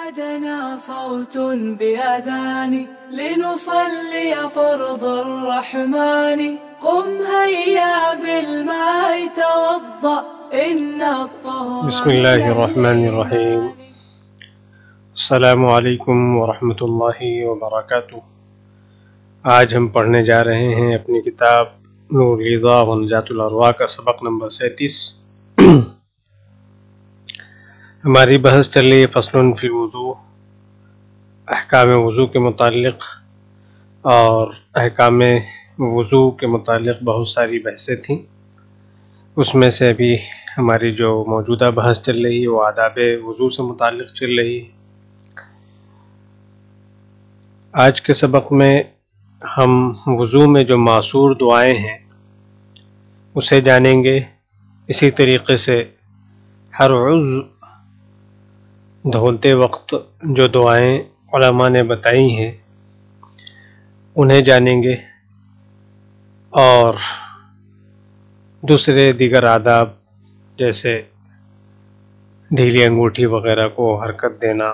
نادنا صوت بأذان لنصلي فرض الرحمن قم هيا بالماء توضأ إن الطهر بسم اللہ الرحمن الرحیم۔ السلام علیکم ورحمۃ اللہ وبرکاتہ۔ آج ہم پڑھنے جا رہے ہیں اپنی کتاب نور الغذا و نجات الارواح کا سبق نمبر 37۔ ہماری بحث چل رہی ہے فصل فی الوضو، احکام وضو کے متعلق، اور احکام وضو کے متعلق بہت ساری بحثیں تھیں۔ اس میں سے ابھی ہماری جو موجودہ بحث چل رہی ہے وہ آداب وضو سے متعلق چل رہی ہے۔ آج کے سبق میں ہم وضو میں جو معصور دعائیں ہیں اسے جانیں گے۔ اسی طریقے سے ہر عضو دھوتے وقت جو دعائیں علماء نے بتائی ہیں انہیں جانیں گے، اور دوسرے دیگر آداب جیسے ڈھیلی انگوٹھی وغیرہ کو حرکت دینا،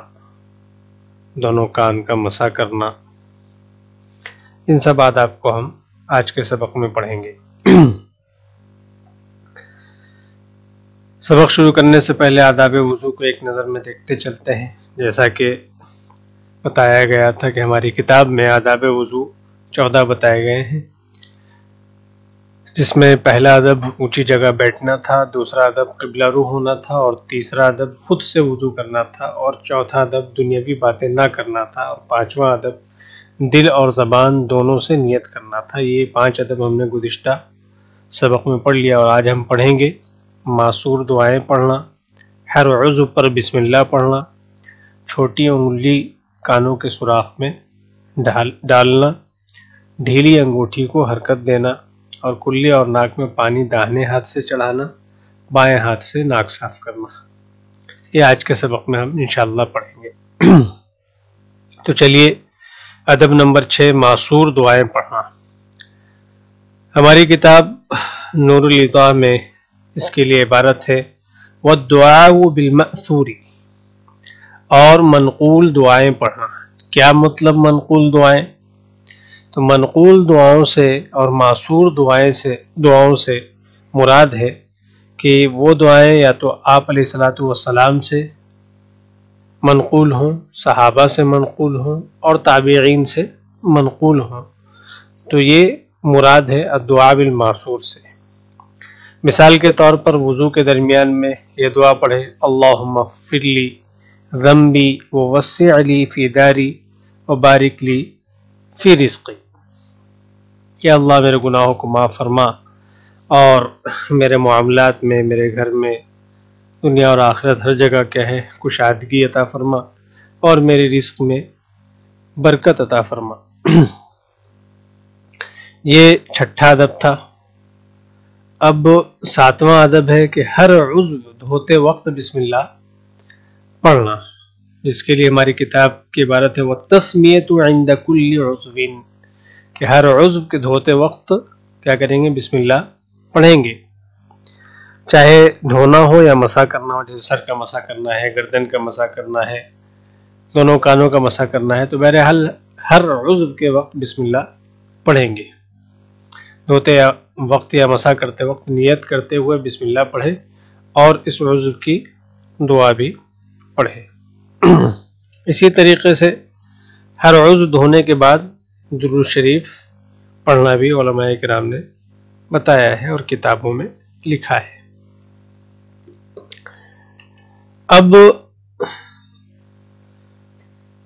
دونوں کان کا مسح کرنا، ان سب آداب کو ہم آج کے سبق میں پڑھیں گے۔ سبق شروع کرنے سے پہلے آداب وضو کو ایک نظر میں دیکھتے چلتے ہیں۔ جیسا کہ بتایا گیا تھا کہ ہماری کتاب میں آداب وضو 14 بتائے گئے ہیں، جس میں پہلا ادب اونچی جگہ بیٹھنا تھا، دوسرا ادب قبلہ رو ہونا تھا، اور تیسرا ادب خود سے وضو کرنا تھا، اور چوتھا ادب دنیاوی باتیں نہ کرنا تھا، اور پانچواں ادب دل اور زبان دونوں سے نیت کرنا تھا۔ یہ 5 ادب ہم نے گزشتہ سبق میں پڑھ لیا، اور آج ہم پڑھیں گے معصور دعائیں پڑھنا، ہر عضو پر بسم اللہ پڑھنا، چھوٹی انگلی کانوں کے سوراخ میں ڈالنا، ڈھیلی انگوٹھی کو حرکت دینا، اور کلی اور ناک میں پانی داہنے ہاتھ سے چڑھانا، بائیں ہاتھ سے ناک صاف کرنا۔ یہ آج کے سبق میں ہم انشاءاللہ پڑھیں گے۔ تو چلیے ادب نمبر 6، معصور دعائیں پڑھنا۔ ہماری کتاب نور الغذا میں اس کے لیے عبارت ہے وَالدُّعَاءُ بِالْمَأْثُورِ، اور منقول دعائیں پڑھنا۔ کیا مطلب منقول دعائیں؟ تو منقول دعاؤں سے اور معصور دعاؤں سے مراد ہے کہ وہ دعائیں یا تو آپ علیہ الصلوۃ والسلام سے منقول ہوں، صحابہ سے منقول ہوں، اور تابعین سے منقول ہوں۔ تو یہ مراد ہے الدعاء بالمعصور سے۔ مثال کے طور پر وضو کے درمیان میں یہ دعا پڑھے اللہم اغفر لی ذنبی ووسع لی فی داری وبارک لی فی رزقی، کہ اللہ میرے گناہوں کو معاف فرما اور میرے معاملات میں، میرے گھر میں، دنیا اور آخرت ہر جگہ کیا ہے کشادگی عطا فرما، اور میرے رزق میں برکت عطا فرما۔ یہ 6واں ادب تھا۔ اب 7واں ادب ہے کہ ہر عضو دھوتے وقت بسم اللہ پڑھنا، جس کے لیے ہماری کتاب کی عبارت ہے وَالتَّسْمِيَةُ عِنْدَ كُلِّ عُضْوٍ، کہ ہر عضو کے دھوتے وقت کیا کریں گے؟ بسم اللہ پڑھیں گے، چاہے دھونا ہو یا مسح کرنا ہو، جیسے سر کا مسح کرنا ہے، گردن کا مسح کرنا ہے، دونوں کانوں کا مسح کرنا ہے، تو بہرحال ہر عضو کے وقت بسم اللہ پڑھیں گے۔ دھوتے وقت یا مسح کرتے وقت نیت کرتے ہوئے بسم اللہ پڑھے، اور اس عضو کی دعا بھی پڑھے۔ اسی طریقے سے ہر عضو دھونے کے بعد درود شریف پڑھنا بھی علماء کرام نے بتایا ہے اور کتابوں میں لکھا ہے۔ اب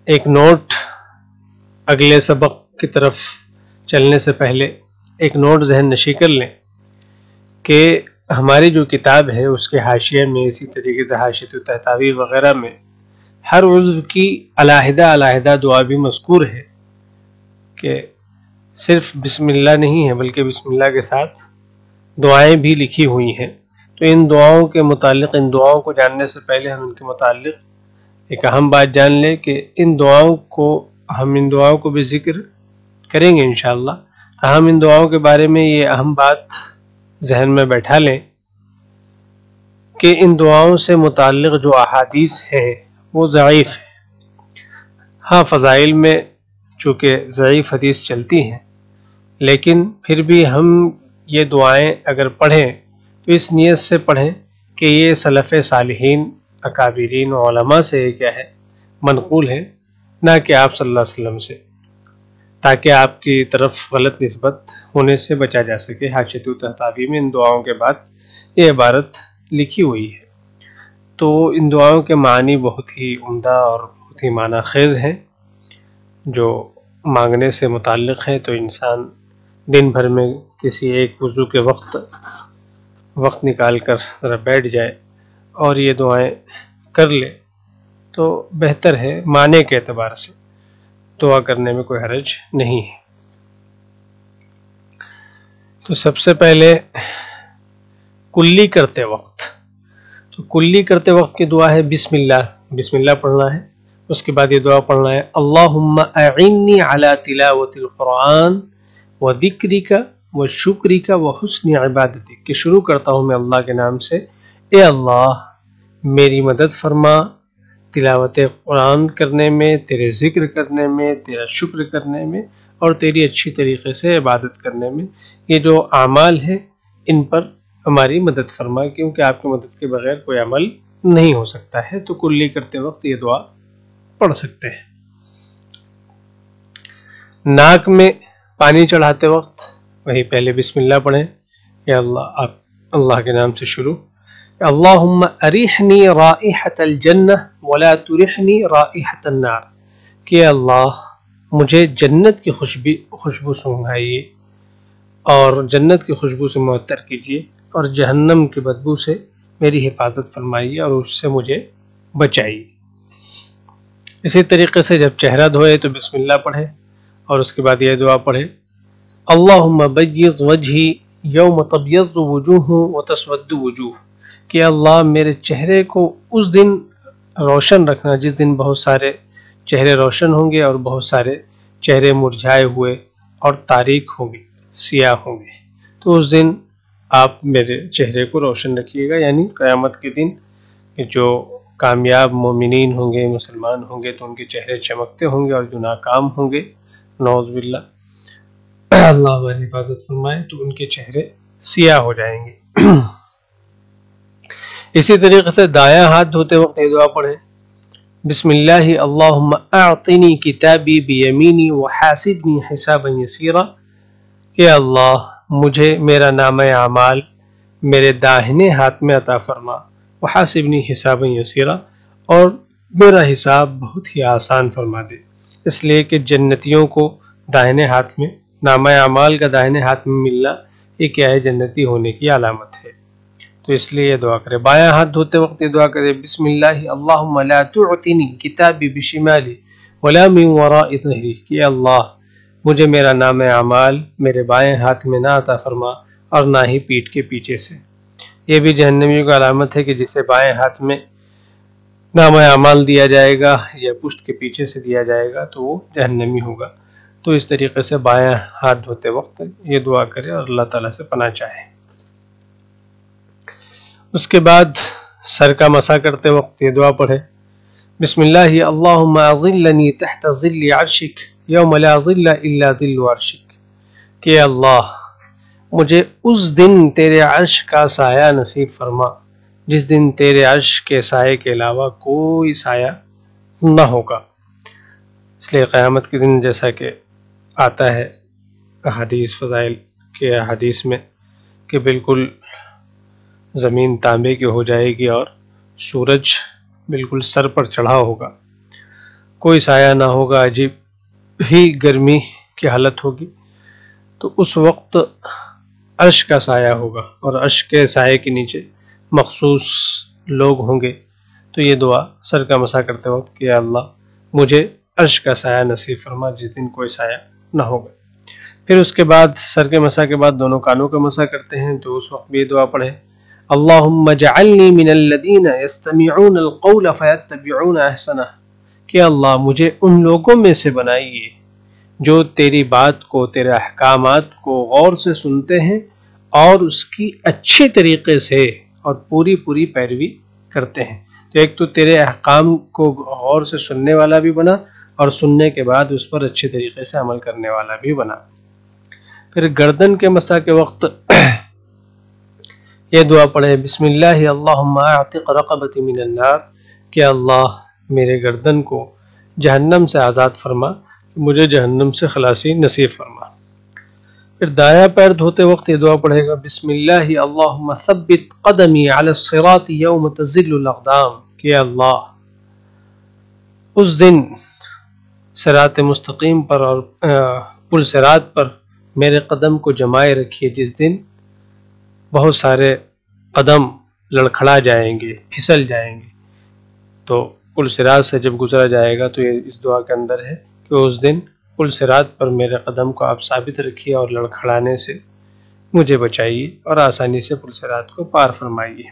ایک نوٹ، اگلے سبق کی طرف چلنے سے پہلے ایک نوٹ ذہن نشی کر لیں کہ ہماری جو کتاب ہے اس کے حاشیے میں، اسی طریقے سے حاشیۃ التحتوی وغیرہ میں ہر عضو کی علیحدہ دعا بھی مذکور ہے، کہ صرف بسم اللہ نہیں ہے بلکہ بسم اللہ کے ساتھ دعائیں بھی لکھی ہوئی ہیں۔ تو ان دعاؤں کے متعلق، ان دعاؤں کو جاننے سے پہلے ہم ان کے متعلق ایک اہم بات جان لیں کہ ان دعاؤں کو بھی ذکر کریں گے انشاءاللہ۔ ہم ان دعاؤں کے بارے میں یہ اہم بات ذہن میں بیٹھا لیں کہ ان دعاؤں سے متعلق جو احادیث ہیں وہ ضعیف ہے، ہاں، فضائل میں چونکہ ضعیف حدیث چلتی ہیں، لیکن پھر بھی ہم یہ دعائیں اگر پڑھیں تو اس نیت سے پڑھیں کہ یہ سلف صالحین، اکابرین علماء سے کیا ہے، منقول ہے، نہ کہ آپ صلی اللہ علیہ وسلم سے، تاکہ آپ کی طرف غلط نسبت ہونے سے بچا جا سکے۔ حاشیۃ تحتوی میں ان دعاؤں کے بعد یہ عبارت لکھی ہوئی ہے۔ تو ان دعاؤں کے معنی بہت ہی عمدہ اور بہت ہی معنی خیز ہیں، جو مانگنے سے متعلق ہیں۔ تو انسان دن بھر میں کسی ایک وضو کے وقت نکال کر ذرا بیٹھ جائے اور یہ دعائیں کر لے تو بہتر ہے، معنی کے اعتبار سے دعا کرنے میں کوئی حرج نہیں ہے۔ تو سب سے پہلے کلی کرتے وقت کی دعا ہے بسم اللہ پڑھنا ہے۔ اس کے بعد یہ دعا پڑھنا ہے اللہم اعنی علی تلاوت القرآن وذکرک وشکرک وحسن عبادتک، کہ شروع کرتا ہوں میں اللہ کے نام سے، اے اللہ میری مدد فرما تلاوت قرآن کرنے میں، تیرے ذکر کرنے میں، تیرا شکر کرنے میں، اور تیری اچھی طریقے سے عبادت کرنے میں۔ یہ جو اعمال ہیں ان پر ہماری مدد فرما، کیونکہ آپ کی مدد کے بغیر کوئی عمل نہیں ہو سکتا ہے۔ تو کلی کرتے وقت یہ دعا پڑھ سکتے ہیں۔ ناک میں پانی چڑھاتے وقت وہی پہلے بسم اللہ پڑھیں، یا اللہ، آپ اللہ کے نام سے شروع، اللہم اریحنی رائحۃ الجنہ ولا تریحنی رائحۃ النار، کہ اللہ مجھے جنت کی خوشبو سونگھائیے اور جنت کی خوشبو سے معطر کیجیے، اور جہنم کی بدبو سے میری حفاظت فرمائیے اور اس سے مجھے بچائیے۔ اسی طریقے سے جب چہرہ دھوئے تو بسم اللہ پڑھے اور اس کے بعد یہ دعا پڑھے اللہم بیض وجہی یوم تبیض وجوہ وتسود وجوہ، کہ اللہ میرے چہرے کو اس دن روشن رکھنا جس دن بہت سارے چہرے روشن ہوں گے اور بہت سارے چہرے مرجھائے ہوئے اور تاریک ہوں گے، سیاہ ہوں گے۔ تو اس دن آپ میرے چہرے کو روشن رکھیے گا، یعنی قیامت کے دن جو کامیاب مومنین ہوں گے، مسلمان ہوں گے، تو ان کے چہرے چمکتے ہوں گے، اور جو ناکام ہوں گے، نعوذ باللہ، اللہ ہماری حفاظت فرمائے، تو ان کے چہرے سیاہ ہو جائیں گے۔ اسی طریقے سے دایاں ہاتھ دھوتے وقت یہ دعا پڑھیں بسم اللہ اللہم اعطنی کتابی بیمینی وحاسبنی حسابا یسیرا، کہ اللہ مجھے میرا نامہ اعمال میرے داہنے ہاتھ میں عطا فرما، وحاسبنی حسابا یسیرا، اور میرا حساب بہت ہی آسان فرما دے۔ اس لیے کہ جنتیوں کو داہنے ہاتھ میں، نامہ اعمال کا داہنے ہاتھ میں ملنا، یہ کیا ہے، جنتی ہونے کی علامت ہے۔ تو اس لیے یہ دعا کرے۔ بایاں ہاتھ دھوتے وقت یہ دعا کرے بسم اللہ اللہم لا تعطنی کتابی بشمالی ولا من وراء ظہری، کہ اللہ مجھے میرا نام اعمال میرے بائیں ہاتھ میں نہ عطا فرما اور نہ ہی پیٹھ کے پیچھے سے۔ یہ بھی جہنمیوں کا علامت ہے کہ جسے بائیں ہاتھ میں نام اعمال دیا جائے گا یا پشت کے پیچھے سے دیا جائے گا تو وہ جہنمی ہوگا۔ تو اس طریقے سے بایاں ہاتھ دھوتے وقت یہ دعا کرے اور اللہ تعالیٰ سے پناہ چاہے۔ اس کے بعد سر کا مسح کرتے وقت یہ دعا پڑھے بسم اللہ اللہم اظلنی تحت ظل عرشک یوم لا ظل الا ظل عرشک، کہ اللہ مجھے اس دن تیرے عرش کا سایہ نصیب فرما جس دن تیرے عرش کے سائے کے علاوہ کوئی سایہ نہ ہوگا۔ اس لیے قیامت کے دن جیسا کہ آتا ہے احادیث فضائل کے احادیث میں کہ بالکل زمین تانبے کی ہو جائے گی اور سورج بالکل سر پر چڑھا ہوگا، کوئی سایہ نہ ہوگا، عجیب ہی گرمی کی حالت ہوگی۔ تو اس وقت عرش کا سایہ ہوگا اور عرش کے سائے کے نیچے مخصوص لوگ ہوں گے۔ تو یہ دعا سر کا مسح کرتے وقت کہ اللہ مجھے عرش کا سایہ نصیب فرما جس دن کوئی سایہ نہ ہوگا۔ پھر اس کے بعد سر کے مسح کے بعد دونوں کانوں کا مسح کرتے ہیں تو اس وقت بھی یہ دعا پڑھے اللہم اجعلنی من الذین یستمعون القول فیتبعون احسنہ، کہ اللہ مجھے ان لوگوں میں سے بنائیے جو تیری بات کو، تیرے احکامات کو غور سے سنتے ہیں اور اس کی اچھی طریقے سے اور پوری پیروی کرتے ہیں۔ تو ایک تو تیرے احکام کو غور سے سننے والا بھی بنا اور سننے کے بعد اس پر اچھے طریقے سے عمل کرنے والا بھی بنا۔ پھر گردن کے مسح کے وقت یہ دعا پڑھے، بسم اللہ اللہم اعتق رقبتی من النار، کہ اللہ میرے گردن کو جہنم سے آزاد فرما، مجھے جہنم سے خلاصی نصیب فرما۔ پھر دایاں پیر دھوتے وقت یہ دعا پڑھے گا، بسم اللہ اللہم ثبت قدمی علی الصراط یوم تزل الاقدام، کہ اللہ اس دن صراط مستقیم پر اور پل صراط پر میرے قدم کو جمائے رکھیے، جس دن بہت سارے قدم لڑکھڑا جائیں گے، پھسل جائیں گے۔ تو پل صراط سے جب گزرا جائے گا تو یہ اس دعا کے اندر ہے کہ اس دن پل صراط پر میرے قدم کو آپ ثابت رکھیے اور لڑکھڑانے سے مجھے بچائیے اور آسانی سے پل صراط کو پار فرمائیے۔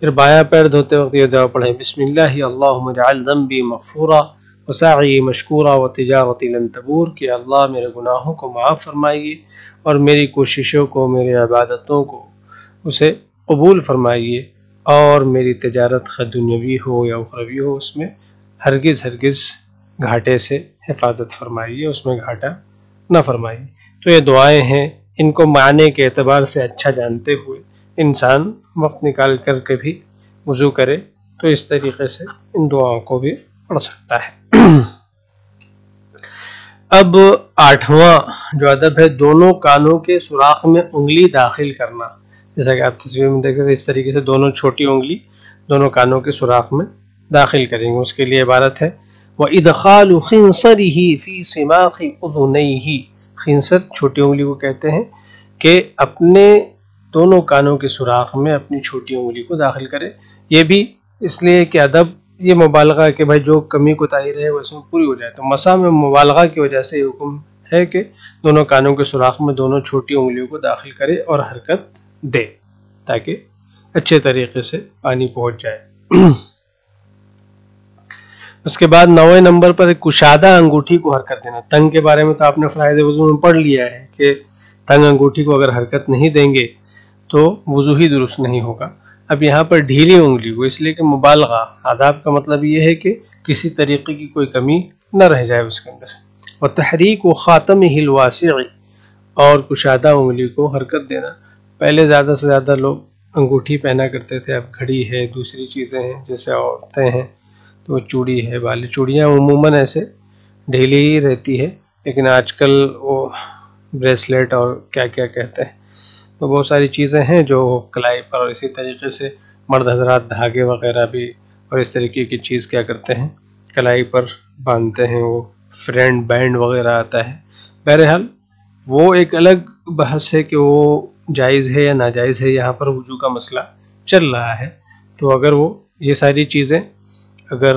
پھر بایاں پیر دھوتے وقت یہ دعا پڑھیں، بسم اللہ اللہم اجعل ذنبی مغفورا وسعی مشکورا وتجارتی لن تبور، کہ اللہ میرے گناہوں کو معاف فرمائیے اور میری کوششوں کو، میری عبادتوں کو اسے قبول فرمائیے، اور میری تجارت خواہ دنیاوی ہو یا اخروی ہو اس میں ہرگز گھاٹے سے حفاظت فرمائیے، اس میں گھاٹا نہ فرمائیے۔ تو یہ دعائیں ہیں، ان کو معنی کے اعتبار سے اچھا جانتے ہوئے انسان وقت نکال کر کے بھی وضو کرے تو اس طریقے سے ان دعاؤں کو بھی پڑھ سکتا ہے۔ اب 8واں جو ادب ہے، دونوں کانوں کے سوراخ میں انگلی داخل کرنا۔ جیسا کہ آپ تصویر میں دیکھ رہے ہیں، اس طریقے سے دونوں چھوٹی انگلی دونوں کانوں کے سوراخ میں داخل کریں گے۔ اس کے لیے عبارت ہے وَإِدْخَالُ خِنْصَرِهِ فِي سِمَاخِ أُذُنَيْهِ، خنصر چھوٹی انگلی کو کہتے ہیں، کہ اپنے دونوں کانوں کے سوراخ میں اپنی چھوٹی انگلی کو داخل کرے۔ یہ بھی اس لیے کہ ادب یہ مبالغہ کہ بھائی جو کمی کوتاہی رہے وہ اس میں پوری ہو جائے، تو مسح میں مبالغہ کی وجہ سے یہ حکم ہے کہ دونوں کانوں کے سوراخ میں دونوں چھوٹی انگلیوں کو داخل کرے اور حرکت دے تاکہ اچھے طریقے سے پانی پہنچ جائے۔ اس کے بعد 9ویں نمبر پر کشادہ انگوٹھی کو حرکت دینا۔ تنگ کے بارے میں تو آپ نے فرائض وضو میں پڑھ لیا ہے کہ تنگ انگوٹھی کو اگر حرکت نہیں دیں گے تو وضو ہی درست نہیں ہوگا۔ اب یہاں پر ڈھیلی انگلی کو، اس لیے کہ مبالغہ، آداب کا مطلب یہ ہے کہ کسی طریقے کی کوئی کمی نہ رہ جائے اس کے اندر۔ اور تحریک و خاتمہ الواسع، اور کشادہ انگلی کو حرکت دینا۔ پہلے زیادہ سے زیادہ لوگ انگوٹھی پہنا کرتے تھے، اب گھڑی ہے، دوسری چیزیں ہیں، جیسے عورتیں ہیں تو چوڑی ہے، بالی چوڑیاں عموماً ایسے ڈھیلی ہی رہتی ہے، لیکن آج کل وہ بریسلیٹ اور کیا کیا کہتے ہیں، تو بہت ساری چیزیں ہیں جو کلائی پر، اور اسی طریقے سے مرد حضرات دھاگے وغیرہ بھی اور اس طریقے کی چیز کیا کرتے ہیں، کلائی پر باندھتے ہیں، وہ فرینڈ بینڈ وغیرہ آتا ہے۔ بہرحال وہ ایک الگ بحث ہے کہ وہ جائز ہے یا ناجائز ہے، یہاں پر وضو کا مسئلہ چل رہا ہے۔ تو اگر وہ یہ ساری چیزیں اگر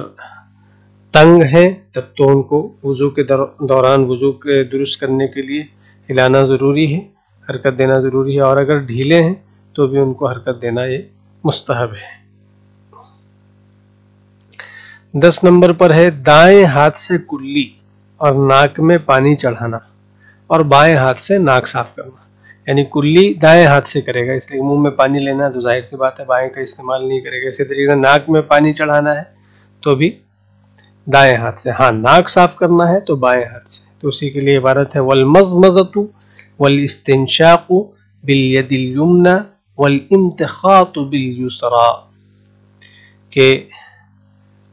تنگ ہیں تب تو ان کو وضو کے دوران وضو کے درست کرنے کے لیے ہلانا ضروری ہے، حرکت دینا ضروری ہے، اور اگر ڈھیلے ہیں تو بھی ان کو حرکت دینا یہ مستحب ہے۔ 10 نمبر پر ہے دائیں ہاتھ سے کلی اور ناک میں پانی چڑھانا، اور بائیں ہاتھ سے ناک صاف کرنا۔ یعنی کلی دائیں ہاتھ سے کرے گا، اس لیے منہ میں پانی لینا تو ظاہر سی بات ہے بائیں کا استعمال نہیں کرے گا۔ اسی طریقے سے ناک میں پانی چڑھانا ہے تو بھی دائیں ہاتھ سے، ہاں ناک صاف کرنا ہے تو بائیں ہاتھ سے۔ تو اسی کے لیے عبارت ہے والمضمضۃ والاستنشاق بالید الیمنی والامتخاط بالیسری، کہ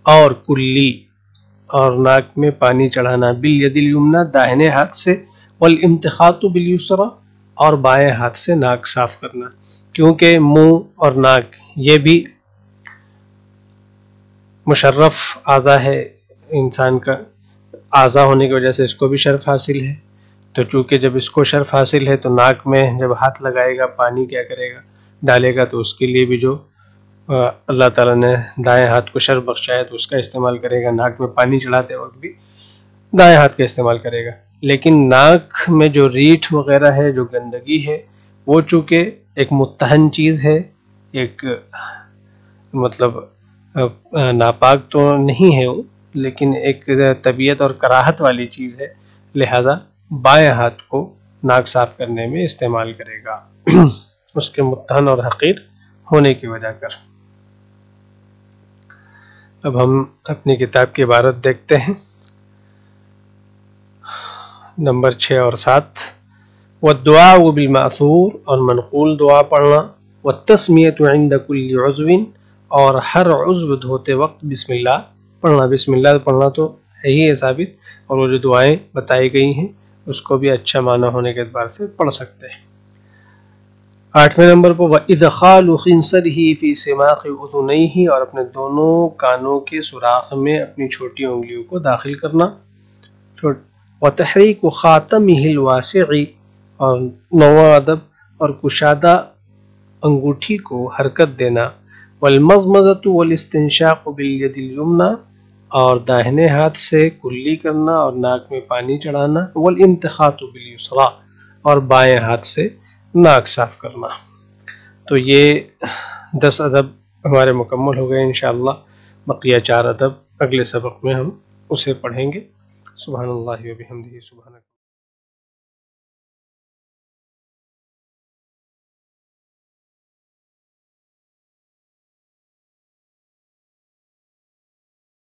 اور کلی اور ناک میں پانی چڑھانا بالید الیمنی داہنے ہاتھ سے، والامتخاط بالیسری اور بائیں ہاتھ سے ناک صاف کرنا، کیونکہ منہ اور ناک یہ بھی مشرف اعضاء ہے انسان کا، اعضاء ہونے کی وجہ سے اس کو بھی شرف حاصل ہے۔ تو چونکہ جب اس کو شرف حاصل ہے تو ناک میں جب ہاتھ لگائے گا، پانی کیا کرے گا، ڈالے گا، تو اس کے لیے بھی جو اللہ تعالیٰ نے دائیں ہاتھ کو شرف بخشا ہے تو اس کا استعمال کرے گا۔ ناک میں پانی چڑھاتے وقت بھی دائیں ہاتھ کا استعمال کرے گا۔ لیکن ناک میں جو ریٹھ وغیرہ ہے، جو گندگی ہے، وہ چونکہ ایک متہن چیز ہے، ایک مطلب ناپاک تو نہیں ہے وہ، لیکن ایک طبیعت اور کراہت والی چیز ہے، لہذا بائیں ہاتھ کو ناک صاف کرنے میں استعمال کرے گا اس کے متہن اور حقیر ہونے کی وجہ کر۔ اب ہم اپنی کتاب کی عبارت دیکھتے ہیں۔ نمبر 6 اور 7 والدعاء بالمأثور اور منقول دعا پڑھنا، والتسمیۃ عند کل عضو اور ہر عضو دھوتے وقت بسم اللہ پڑھنا۔ بسم اللہ پڑھنا تو ہے ہی ثابت، اور وہ جو دعائیں بتائی گئی ہیں اس کو بھی اچھا معنی ہونے کے اعتبار سے پڑھ سکتے ہیں۔ 8ویں نمبر پر وَإِدْخَالُ خِنْصَرِهِ فِي سِمَاخِ أُذُنَيْهِ اور اپنے دونوں کانوں کے سوراخ میں اپنی چھوٹی انگلیوں کو داخل کرنا۔ وَتَحْرِيكُ خَاتَمِهِ الْوَاسِعِ اور 9واں ادب اور کشادہ انگوٹھی کو حرکت دینا۔ وَالْمَضْمَضَةُ وَالْاِسْتِنْشَاقُ بِالْيَدِ الْيُمْنَى اور داہنے ہاتھ سے کلی کرنا اور ناک میں پانی چڑھانا۔ وَالْإِنْتِخَاطُ بِالْيُسْرَى اور بائیں ہاتھ سے ناک صاف کرنا۔ تو یہ 10 ادب ہمارے مکمل ہو گئے انشاءاللہ۔ بقیہ 4 ادب اگلے سبق میں ہم اسے پڑھیں گے۔ سبحان اللہ و بحمدہ سبحانک۔